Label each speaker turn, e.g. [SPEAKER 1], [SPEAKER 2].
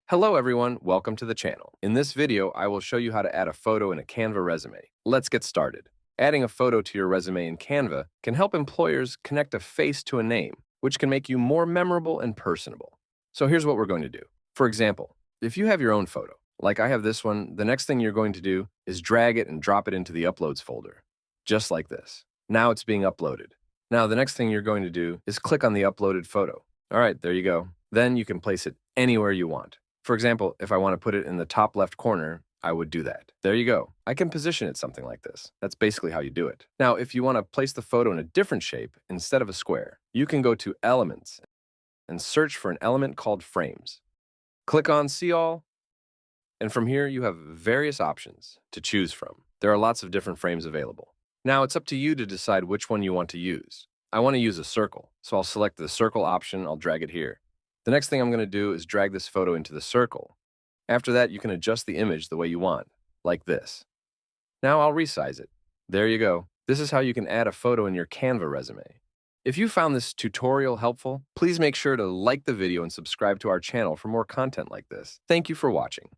[SPEAKER 1] Hello everyone, welcome to the channel. In this video, I will show you how to add a photo in a Canva resume. Let's get started. Adding a photo to your resume in Canva can help employers connect a face to a name, which can make you more memorable and personable. So here's what we're going to do. For example, if you have your own photo, like I have this one, the next thing you're going to do is drag it and drop it into the Uploads folder, just like this. Now it's being uploaded. Now the next thing you're going to do is click on the uploaded photo. All right, there you go. Then you can place it anywhere you want. For example, if I want to put it in the top left corner, I would do that. There you go. I can position it something like this. That's basically how you do it. Now, if you want to place the photo in a different shape instead of a square, you can go to Elements and search for an element called Frames. Click on See All, and from here you have various options to choose from. There are lots of different frames available. Now, it's up to you to decide which one you want to use. I want to use a circle, so I'll select the circle option. I'll drag it here. The next thing I'm going to do is drag this photo into the circle. After that, you can adjust the image the way you want, like this. Now I'll resize it. There you go. This is how you can add a photo in your Canva resume. If you found this tutorial helpful, please make sure to like the video and subscribe to our channel for more content like this. Thank you for watching.